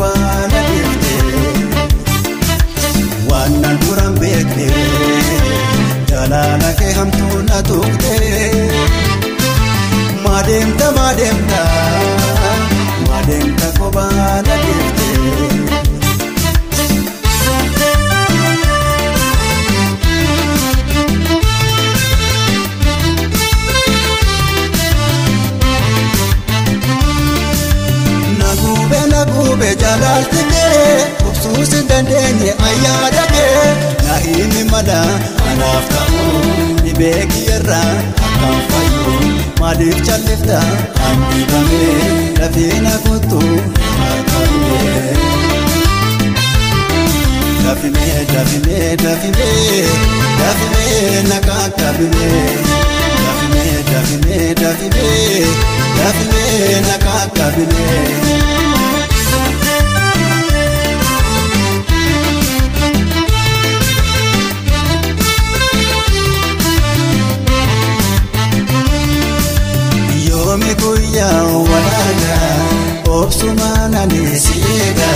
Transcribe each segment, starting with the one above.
kophaana deeftee waan nan duraan beekne jaalala kee hamtuu na tuqxee madeemta kophaana deeftee. Nagube jaalalti kee obsuus hin dandeenye ayyaada kee na himi mala anaaf ta'uu dhibee kiyyarraa akkaan fayyuu maaliif callifta an dhibamee lafee na kottu harkabee. Dafimee na kaakabimee dafimee na kaakabimee. Yoomi guyyaa walaana obsumaan ani si eega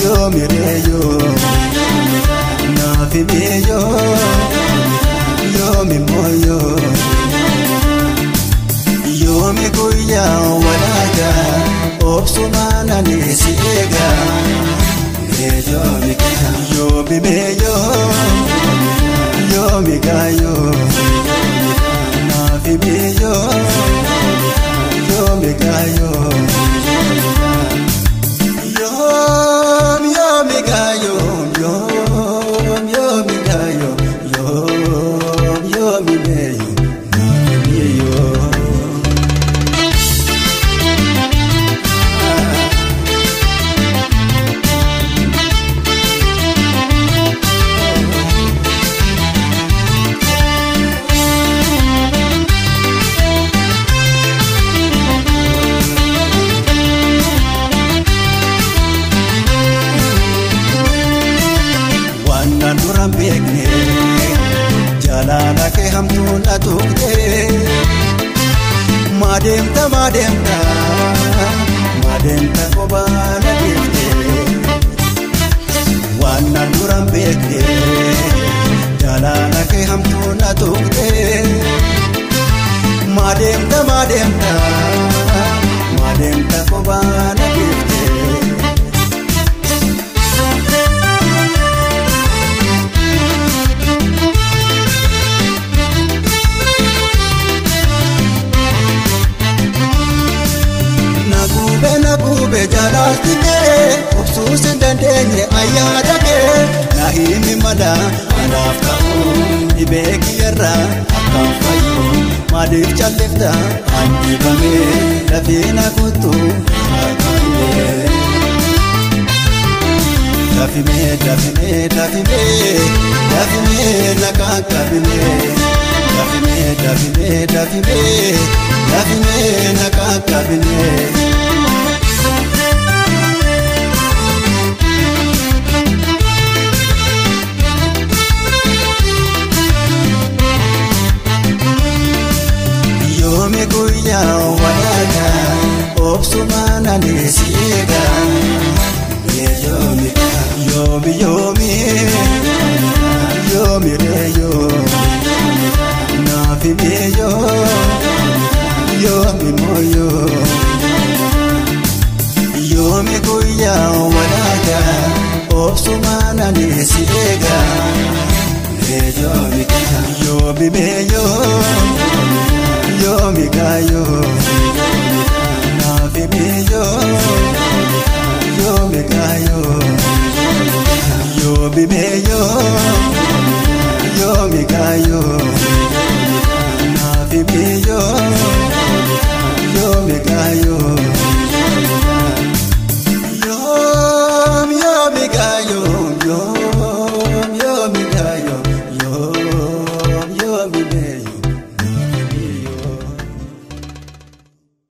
yoomi reeyoo naafi meeyoo yoomi mooyoo yoomi guyyaa walaana obsumaan ani si eega yoomi meeyoo yoomi gaayoo naafi meeyoo yoomi gaayoo yoomi gaayoo yoomi gaayoo yoomi meeyoo naafi meeyoo. Duraan beekne jaalala kee hamtuu na tuqxee madeemta kophaana deeftee waan nan duraan beekne jaalala kee hamtuu na tuqxee madeemta kophaana deeftee. Nagube jaalalti kee obsuus hin dandeenye ayyaada kee na himi mala anaaf ta'uu dhibee kiyyarraa akkaan fayyuu maaliif callifta an dhibamee lafee na kottu harkabee. Dafimee na kaakabimee dafimee na kaakabimee. Yoomi guyyaa walaana obsumaan ani si eega yoomi reeyoo naafi meeyoo yoomi mooyoo yoomi guyyaa walaana obsumaan ani si eega yoomi meeyoo yoomi gaayoo naafi meeyoo yoomi gaayoo yoomi meeyoo yoomi gaayoo.